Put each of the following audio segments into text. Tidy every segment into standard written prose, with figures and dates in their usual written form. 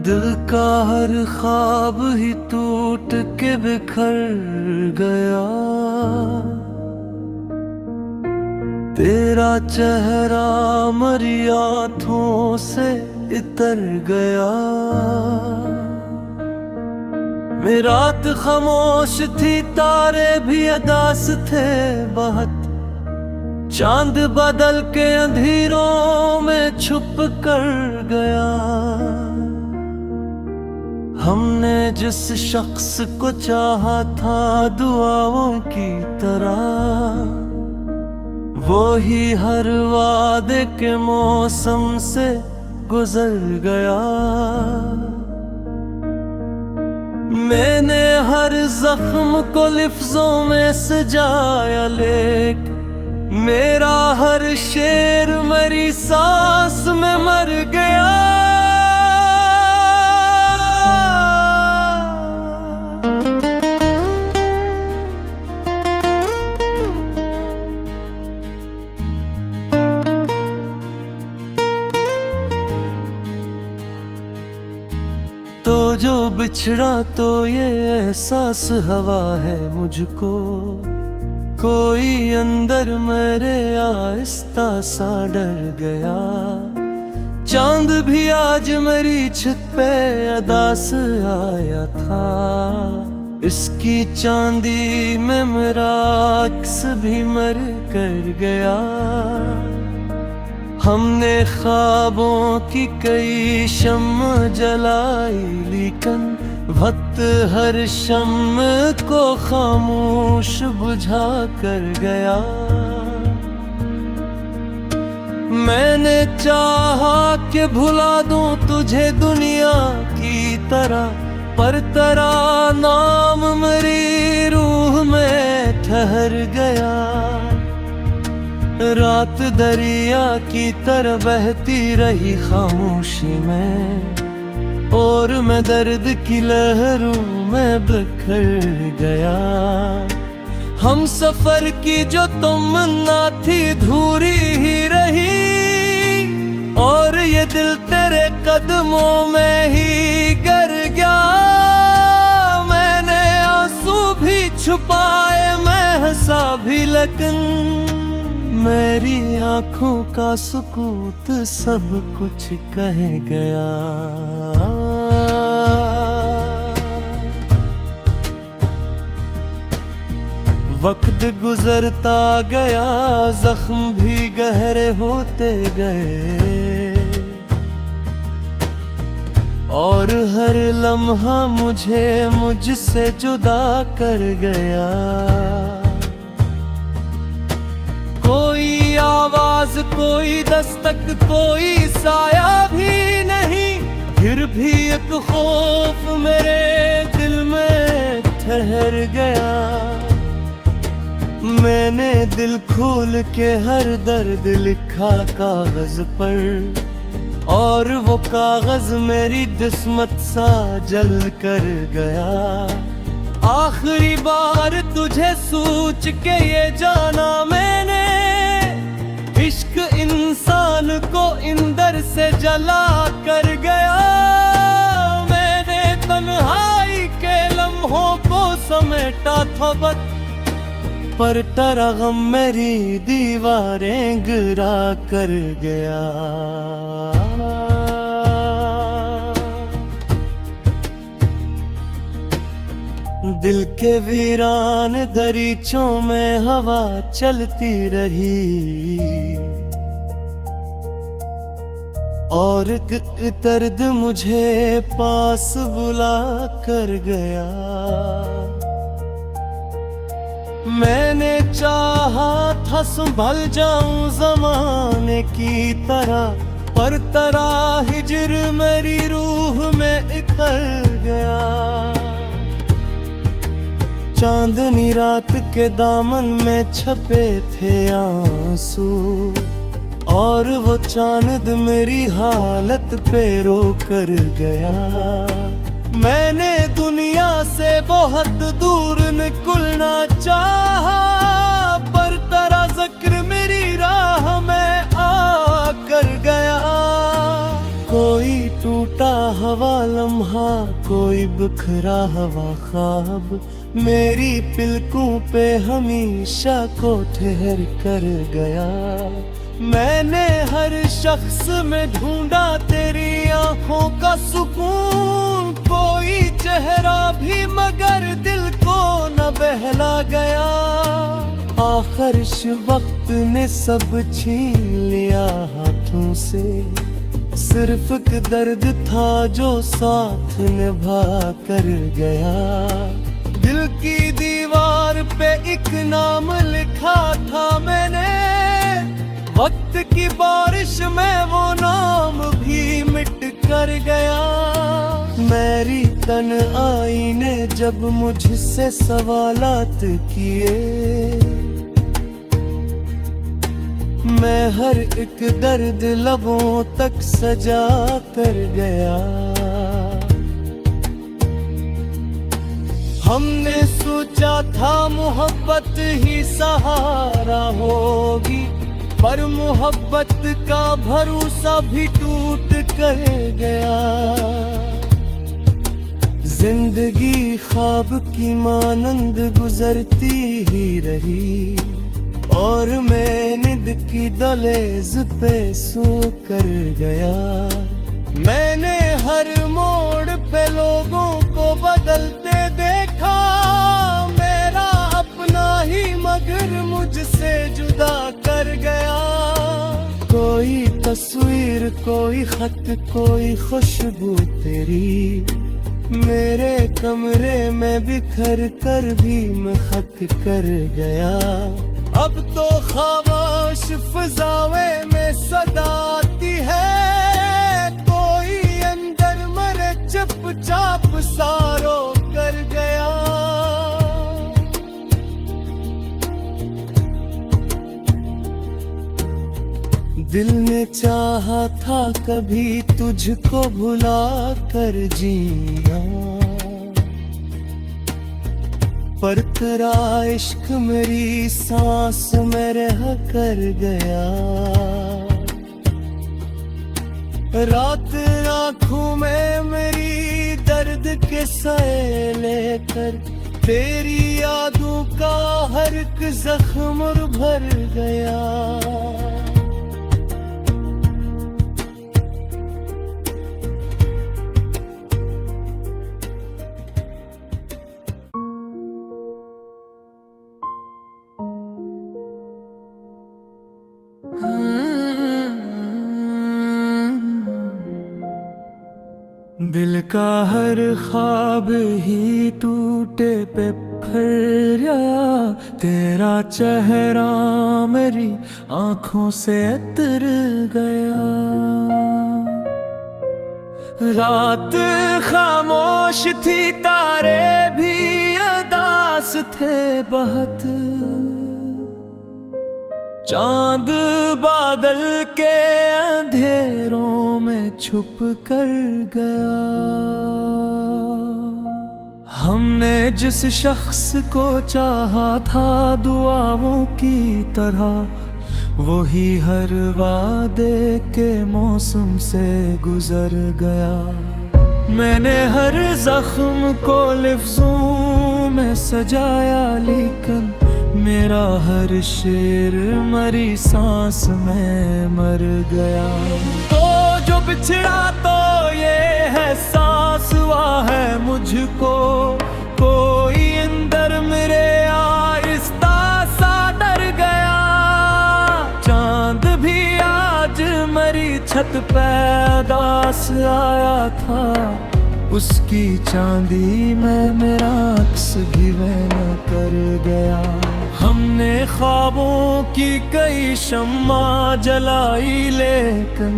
दिल का हर ख्वाब ही टूट के बिखर गया। तेरा चेहरा मरी आँखों से इतर गया। मेरी रात खामोश थी, तारे भी अदास थे बहुत। चांद बदल के अंधेरों में छुप कर गया। हमने जिस शख्स को चाहा था दुआओं की तरह, वो ही हर वादे के मौसम से गुजर गया। मैंने हर जख्म को लफ्जों में सजाया, लेकिन मेरा हर शेर मेरी सांस में मर गया। तो जो बिछड़ा तो ये एहसास हवा है मुझको, कोई अंदर मेरे आहिस्ता सा डर गया। चांद भी आज मेरी छत पे अदास आया था, इसकी चांदी में मेरा अक्स भी मर कर गया। हमने ख्वाबों की कई शम्म जलाई, लेकिन वक्त हर शम्म को खामोश बुझा कर गया। मैंने चाहा कि भुला दूं तुझे दुनिया की तरह, पर तेरा नाम मेरी रूह में ठहर गया। रात दरिया की तरह बहती रही खामोशी में, और मैं दर्द की लहरों में बिखर गया। हम सफर की जो तमन्ना थी अधूरी ही रही, और ये दिल तेरे कदमों में ही गिर गया। मैंने आंसू भी छुपाए, मैं हंसा भी, लेकिन मेरी आँखों का सुकूत सब कुछ कह गया। वक्त गुजरता गया, जख्म भी गहरे होते गए, और हर लम्हा मुझे मुझसे जुदा कर गया। कोई आवाज, कोई दस्तक, कोई साया भी नहीं, फिर भी एक खौफ मेरे दिल में ठहर गया। मैंने दिल खोल के हर दर्द लिखा कागज पर, और वो कागज मेरी किस्मत सा जल कर गया। आखिरी बार तुझे सोच के ये जाना मैंने, इश्क इंसान को इंदर से जला कर गया। मैंने तन्हाई के लम्हों को समेटा था बस, पर तेरा गम मेरी दीवारें गिरा कर गया। दिल के वीरान दरीचों में हवा चलती रही, और एक दर्द मुझे पास बुला कर गया। मैंने चाहा था संभल जाऊं ज़माने की तरह, पर तेरा हिज्र मेरी रूह में इतर गया। चांदनी रात के दामन में छपे थे आंसू, और वो चांद मेरी हालत पे रो कर गया। मैंने दुनिया से बहुत दूर निकलना चाहा, पर तेरा जिक्र मेरी राह में आ कर गया। कोई टूटा हवा कोई बिखरा हवा ख्वाब मेरी पिलकों पे हमेशा को ठहर कर गया। मैंने हर शख्स में ढूंढा तेरी आंखों का सुकून, कोई चेहरा भी मगर दिल को न बहला गया। आखिर वक्त ने सब छीन लिया हाथों से, सिर्फ एक दर्द था जो साथ निभा कर गया। दिल की दीवार पे एक नाम लिखा था मैंने, वक्त की बारिश में वो नाम भी मिट कर गया। मेरी तन्हाई ने जब मुझसे सवालात किए, मैं हर एक दर्द लबों तक सजा कर गया। हमने सोचा था मोहब्बत ही सहारा होगी, पर मोहब्बत का भरोसा भी टूट कर गया। जिंदगी ख्वाब की मानंद गुजरती ही रही, और मैं नींद की दहलीज पे सो कर गया। मैंने हर मोड़ पे लोगों को बदलते देखा, मेरा अपना ही मगर मुझसे जुदा कर गया। कोई तस्वीर, कोई खत, कोई खुशबू तेरी मेरे कमरे में बिखर कर भी महक कर गया। अब तो खामोश फिजाओं में सदा आती है, कोई अंदर मरे चुपचाप सारो कर गया। दिल ने चाहा था कभी तुझको भुला कर जीना, पर तेरा इश्क मेरी सांस में रह कर गया। रात आँखों में मेरी दर्द के साए लेकर, तेरी यादों का हर एक जख्म भर गया। दिल का हर ख्वाब ही टूटे पे फिर आया, तेरा चेहरा मेरी आंखों से उतर गया। रात खामोश थी, तारे भी उदास थे बहुत, चांद बादल के अंधेरों में छुप कर गया। हमने जिस शख्स को चाहा था दुआओं की तरह, वही हर वादे के मौसम से गुजर गया। मैंने हर जख्म को लिफ्ज़ों में सजाया, लेकिन मेरा हर शेर मरी सांस में मर गया। तो जो बिछड़ा तो ये है सांस हुआ है मुझको, कोई अंदर मेरे आहिस्ता सा डर गया। चांद भी आज मरी छत पे उदास आया था, उसकी चांदी में मेरा अक्स भी वह न कर गया। हमने ख्वाबों की कई शम्मा जलाई, लेकिन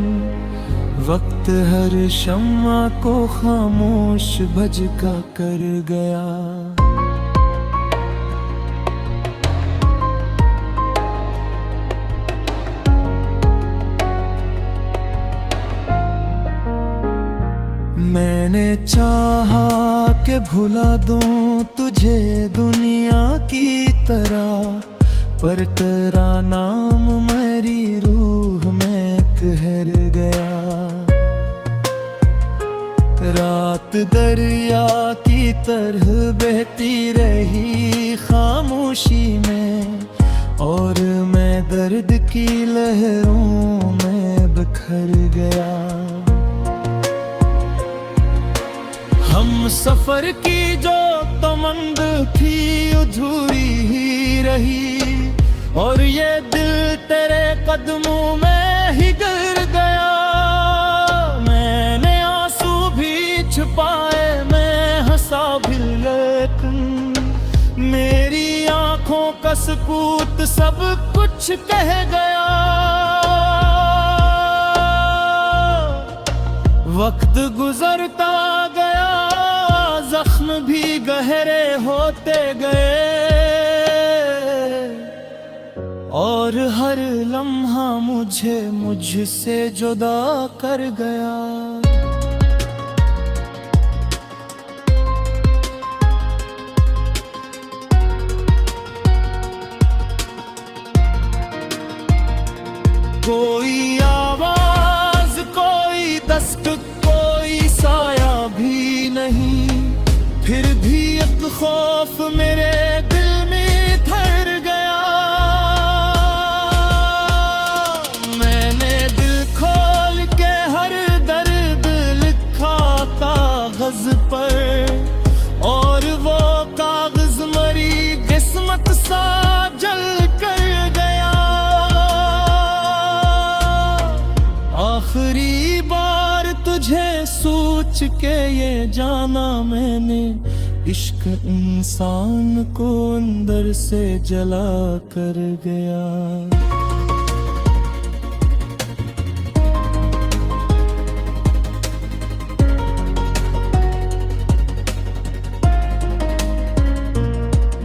वक्त हर शम्मा को खामोश भजका कर गया। मैंने चाहा कि भुला दूं तुझे दुनिया की तरह, पर तेरा नाम मेरी रूह में ठहर गया। रात दरिया की तरह बहती रही खामोशी में, और मैं दर्द की लहरों में बिखर गया। हम सफर की जो तमंग थी अधूरी ही रही, और ये दिल तेरे कदमों में ही गिर गया। मैंने आंसू भी छुपाए, मैं हंसा भी, लेकिन मेरी आंखों का सकूत सब कुछ कह गया। वक्त गुजरता गया, जख्म भी गहरे होते गए, और हर लम्हा मुझे मुझसे जुदा कर गया। कोई आवाज, कोई दस्तक, कोई साया भी नहीं, फिर भी एक खौफ मेरे दिल में ठहर गया। मैंने दिल खोल के हर दर्द लिखा कागज पर, और वो कागज मरी किस्मत सा जल कर गया। आखिरी बार तुझे सोच के ये जाना मैंने, इश्क इंसान को अंदर से जला कर गया।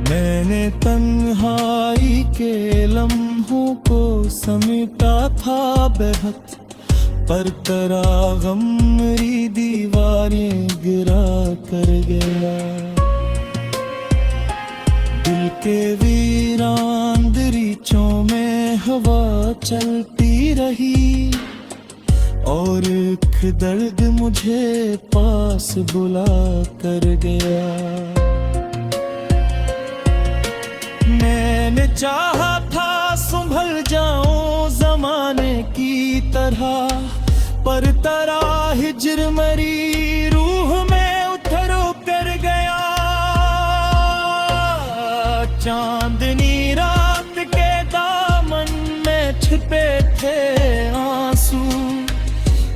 मैंने तन्हाई के लम्हों को समेटा था बेहद, पर तेरा गम मेरी दीवारें गिरा कर गया। दिल के वीरान दरीचों में हवा चलती रही, और एक दर्द मुझे पास बुला कर गया। मैंने चाहा था संभल जाऊं जमाने की तरह, पर तेरा हिज्र मरी रूह में उतर कर गया। चांदनी रात के दामन में छिपे थे आंसू,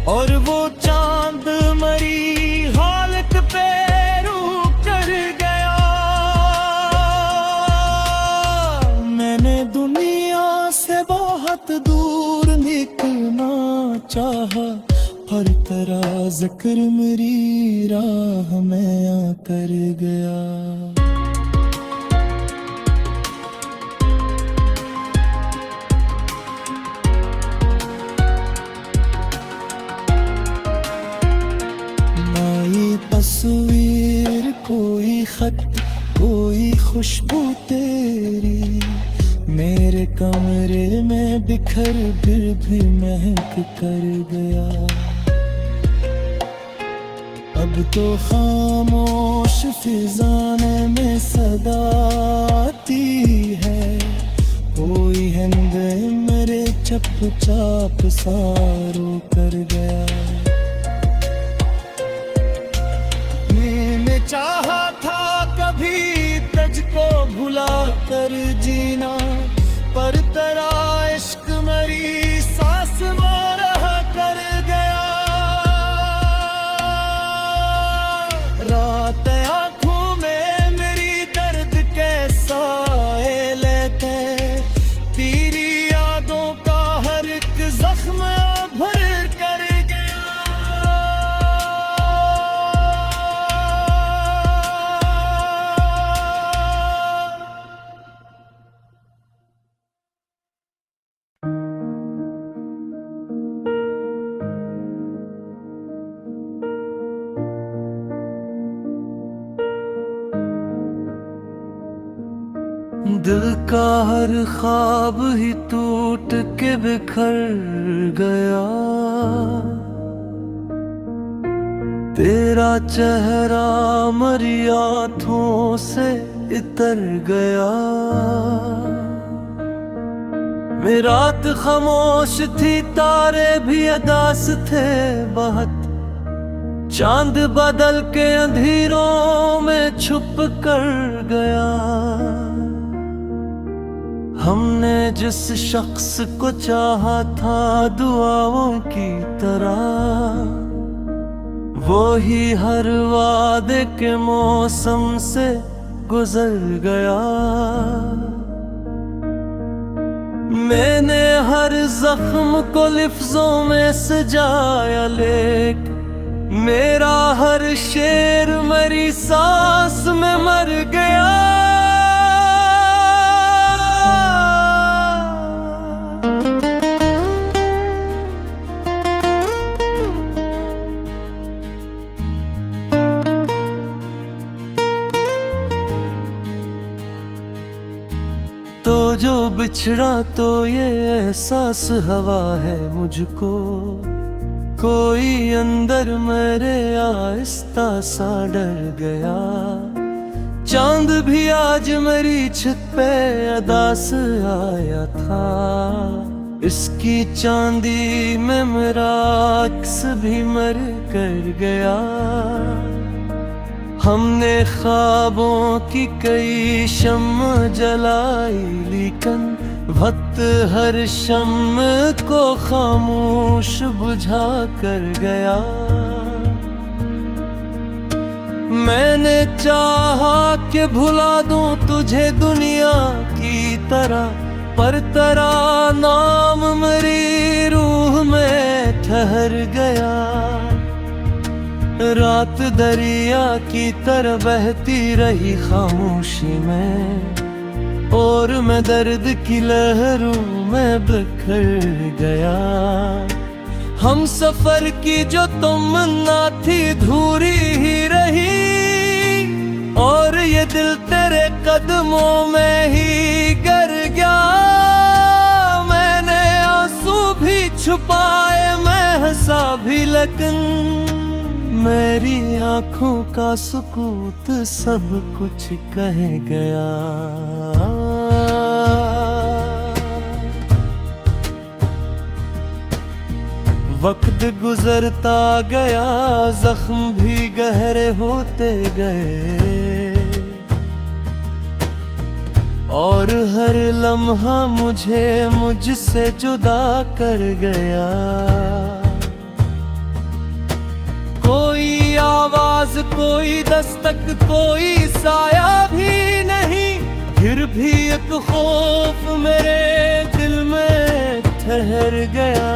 और वो चांद मरी हालत पे रूह कर गया। मैंने दुनिया से बहुत दूर निकलना चाहा, पर तेरा जिक्र मेरी राह में आकर गया। ना ये तस्वीर, कोई खत, कोई खुशबू तेरी मेरे कमरे में बिखर फिर भी महक कर गया। अब तो खामोश फिजाने में सदा आती है, कोई हंदे मेरे चुपचाप सारो कर गया। मैंने चाहा था कभी तुझको भुला कर जीना, पर तेरा इश्क मेरी सांस मारा कर गया। रात आंखों में मेरी दर्द के साए लेते, तेरी यादों का हर एक जख्म भर कर गया। दिल का हर ख्वाब ही टूट के बिखर गया। तेरा चेहरा मरी आँखों से इतर गया। मैं रात खामोश थी, तारे भी अदास थे बहुत। चांद बदल के अंधेरों में छुप कर गया। हमने जिस शख्स को चाहा था दुआओं की तरह, वो ही हर वादे के मौसम से गुजर गया। मैंने हर जख्म को लफ्जों में सजाया, लेकिन मेरा हर शेर मेरी सांस में मर गया। तो जो बिछड़ा तो ये एहसास हवा है मुझको, कोई अंदर मेरे आहिस्ता सा डर गया। चांद भी आज मेरी छत पे अदास आया था, इसकी चांदी में मेरा अक्स भी मर कर गया। हमने ख्वाबों की कई शम्म जलाई, लेकिन वक्त हर शम्म को खामोश बुझा कर गया। मैंने चाहा कि भुला दूं तुझे दुनिया की तरह, पर तेरा नाम मेरी रूह में ठहर गया। रात दरिया की तरह बहती रही खामोशी में, और मैं दर्द की लहरों में बिखर गया। हम सफर की जो तमन्ना थी अधूरी ही रही, और ये दिल तेरे कदमों में ही गिर गया। मैंने आंसू भी छुपाए, मैं हंसा भी, लेकिन मेरी आंखों का सुकूत सब कुछ कह गया। वक्त गुजरता गया, जख्म भी गहरे होते गए, और हर लम्हा मुझे मुझसे जुदा कर गया। कोई आवाज, कोई दस्तक, कोई साया भी नहीं, फिर भी एक खौफ मेरे दिल में ठहर गया।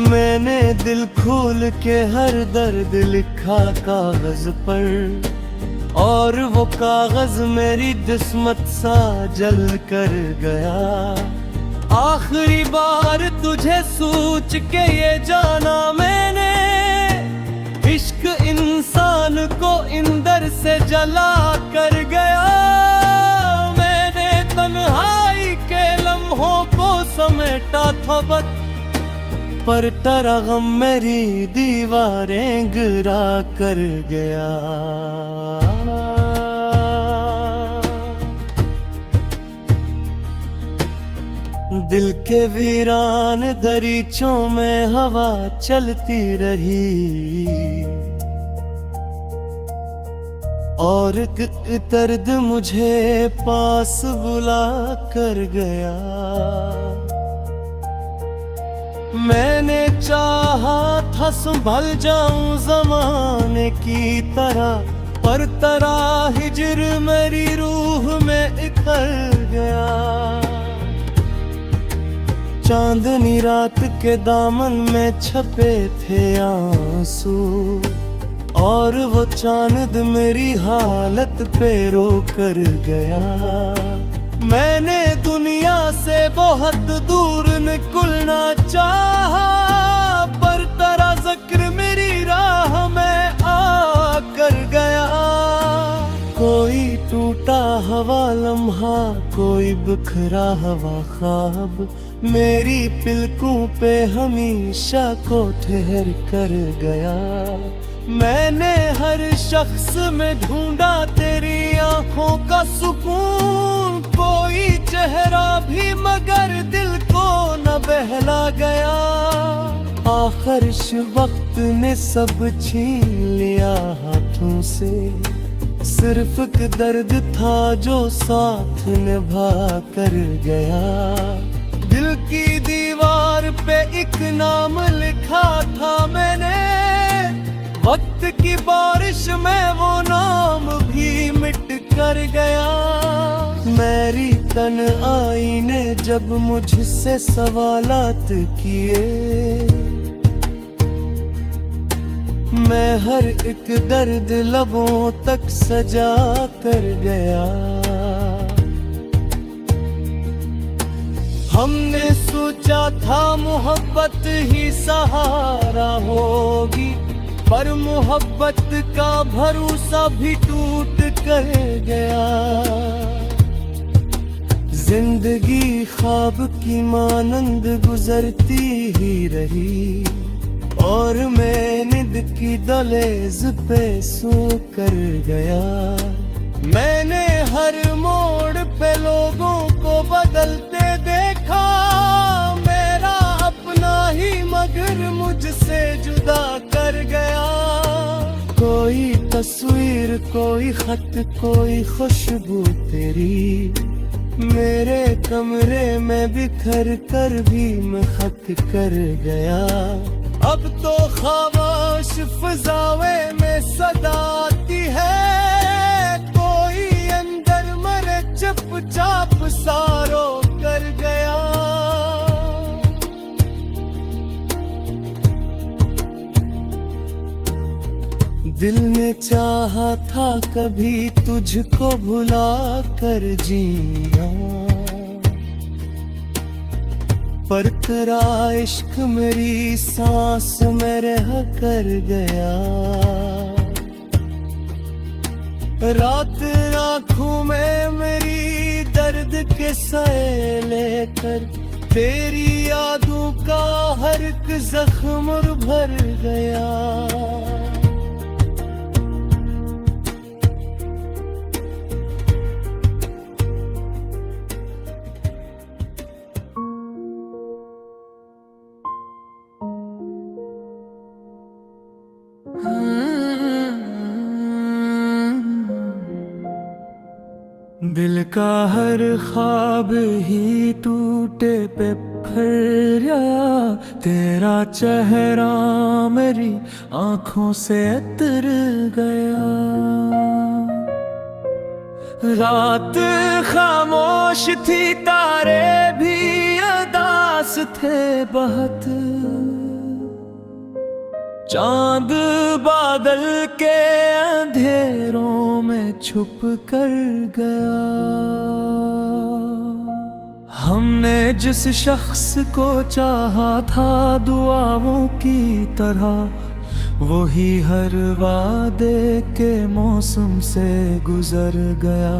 मैंने दिल खोल के हर दर्द लिखा कागज पर, और वो कागज मेरी किस्मत सा जल कर गया। आखिरी बार तुझे सोच के ये जाना मैंने, इश्क इंसान को इंदर से जला कर गया। मैंने तन्हाई के लम्हों को समेटा था बस, पर तेरा गम मेरी दीवारें गिरा कर गया। दिल के वीरान दरीचों में हवा चलती रही, और एक दर्द मुझे पास बुला कर गया। मैंने चाहा था संभल जाऊं ज़माने की तरह, पर तेरा हिज्र मेरी रूह में इखर गया। चांदनी रात के दामन में छपे थे आंसू, और वो चांद मेरी हालत पे रो कर गया। मैंने दुनिया से बहुत दूर निकलना चाहा, पर तेरा जिक्र मेरी राह में आ कर गया। कोई टूटा हवा लम्हा, कोई बिखरा हवा ख्वाब, मेरी पिलकों पे हमेशा को ठहर कर गया। मैंने हर शख्स में ढूंढा तेरी आंखों का सुकून, कोई चेहरा भी मगर दिल को न बहला गया। आखिर वक्त ने सब छीन लिया हाथों से, सिर्फ एक दर्द था जो साथ निभा कर गया। दिल की दीवार पे एक नाम लिखा था मैंने, वक्त की बारिश में वो नाम भी मिट कर गया। मेरी तन्हाई ने जब मुझसे सवालात किए, मैं हर एक दर्द लबों तक सजा कर गया। हमने सोचा था मोहब्बत ही सहारा होगी, पर मोहब्बत का भरोसा भी टूट कर गया। जिंदगी ख्वाब की मानंद गुजरती ही रही, और मैं नींद की दहलीज पे सो कर गया। मैंने हर मोड़ पे लोगों को बदलते देखा, मेरा अपना ही मगर मुझसे जुदा कर गया। कोई तस्वीर, कोई खत, कोई खुशबू तेरी मेरे कमरे में बिखर कर भी मैं खत कर गया। अब तो खामोश फिजावे में सदा आती है, कोई अंदर मरे चुपचाप सारो कर गया। दिल ने चाहा था कभी तुझको भुला कर जीना, पर तेरा इश्क मेरी सांस में रह कर गया। रात आँखों में मेरी दर्द के साए लेकर, तेरी यादों का हर एक जख्म भर गया। दिल का हर ख्वाब ही टूटे पे फिर आया, तेरा चेहरा मेरी आंखों से उतर गया। रात खामोश थी, तारे भी उदास थे बहुत, चांद बादल के अंधेरों में छुप कर गया। हमने जिस शख्स को चाहा था दुआओं की तरह, वही हर वादे के मौसम से गुजर गया।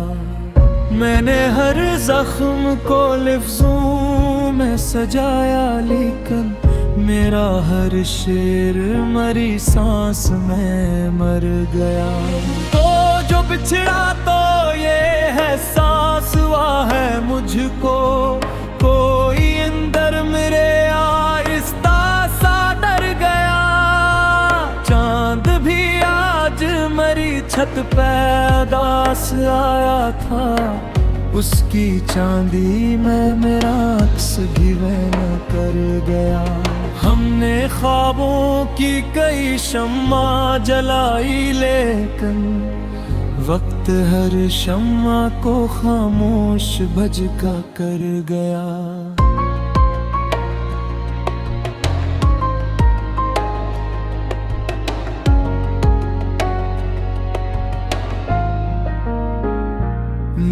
मैंने हर जख्म को लफ्जों में सजाया, लेकिन मेरा हर शेर मरी सांस में मर गया। तो जो बिछड़ा तो ये है सांस हुआ है मुझको, कोई अंदर मेरे आहिस्ता सा डर गया। चांद भी आज मरी छत पे उदास आया था, उसकी चांदी में मेरा अक्स भी वह न कर गया। हमने ख्वाबों की कई शम्मा जलाई, लेकिन वक्त हर शम्मा को खामोश भजका कर गया।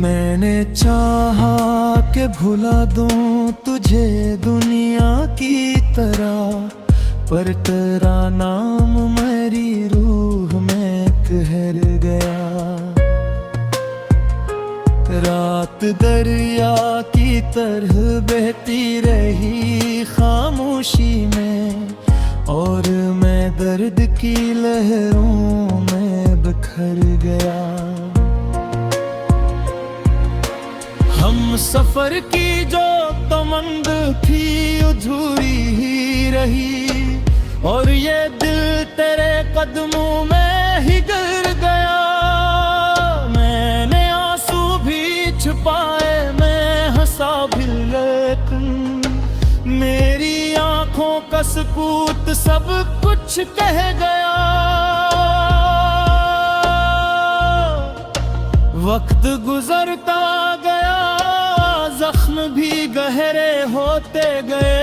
मैंने चाहा कि भुला दूं तुझे दुनिया की तरह, पर तेरा नाम मेरी रूह में ठहर गया। बात दरिया की तरह बहती रही खामोशी में, और मैं दर्द की लहरों में बिखर गया। हम सफर की जो तमंग थी अधूरी ही रही, और ये दिल तेरे कदमों में ही गिर गया। मैंने आंसू भी छुपाए, मैं हंसा भी, लेकिन मेरी आंखों का सकूत सब कुछ कह गया। वक्त गुजरता गया, जख्म भी गहरे होते गए,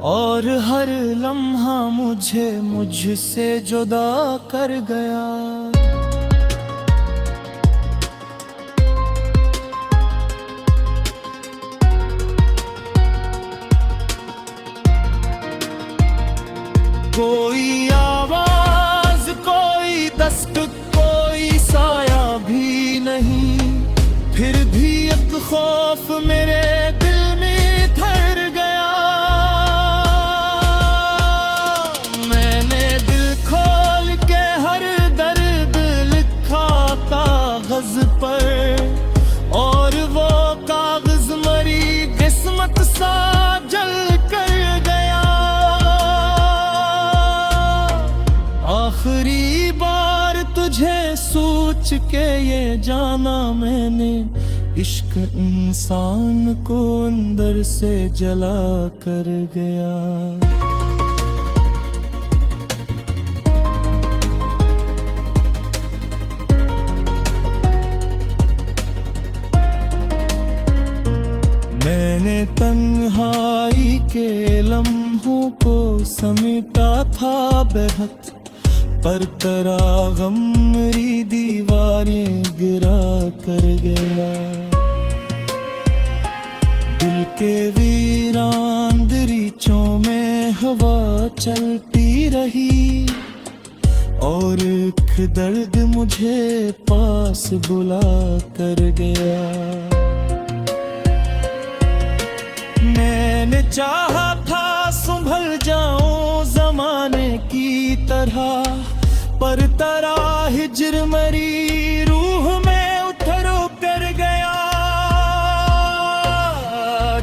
और हर लम्हा मुझे मुझसे जुदा कर गया। कोई आवाज, कोई दस्तक, कोई साया भी नहीं, फिर भी एक खौफ मेरे दिल में ठहर गया। मैंने दिल खोल के हर दर्द लिखा कागज पर, और वो कागज मरी किस्मत सा जल कर गया। आखिरी बार तुझे सोच के ये जाना मैंने, इश्क इंसान को अंदर से जला कर गया। मैंने तन्हाई के लम्हों को समेटा था बेहद, पर तेरा गम मेरी दीवारें गिरा कर गया। दिल के वीरान दरीचों में हवा चलती रही, और एक दर्द मुझे पास बुला कर गया। मैंने चाहा था संभल जाऊं जमाने की तरह, पर तेरा हिज्र मरी रूह में उतर कर गया।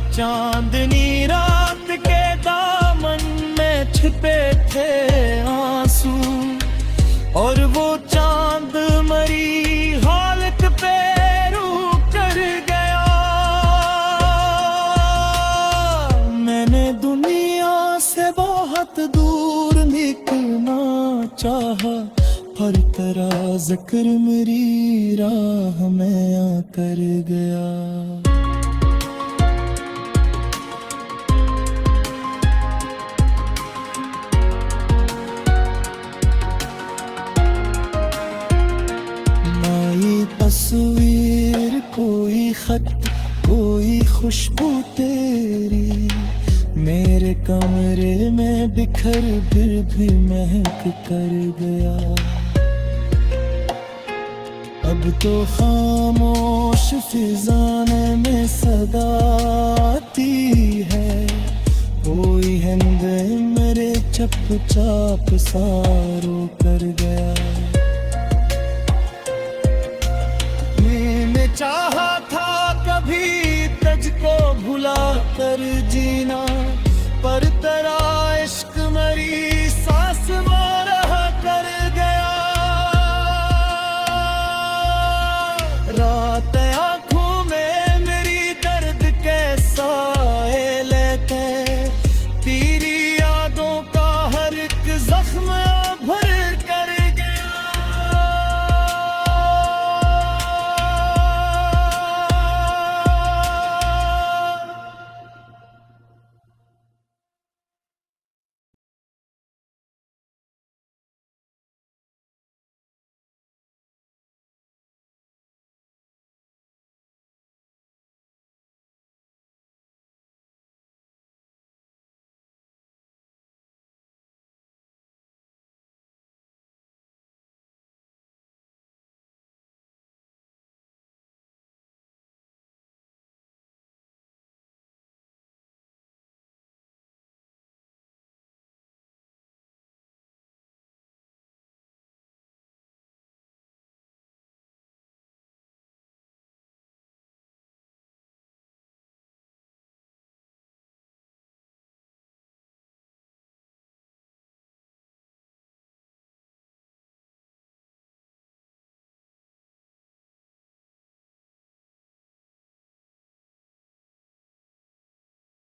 चांदनी रात के दामन में छिपे थे आंसू, और वो चांद मरी हालत पे रूह कर गया। मैंने दुनिया से बहुत दूर निकलना चाहा, पर तेरा जिक्र मेरी राह में आकर गया। नई तस्वीर, कोई खत, कोई खुशबू तेरी, मेरे कमरे में बिखर फिर भी महक कर गया। अब तो खामोश फिजाने में सदा आती है, कोई हिंद मेरे चुपचाप सारो कर गया। मैंने चाहा था कभी तुझको भुला कर जीना, पर तेरा इश्क मरी सांस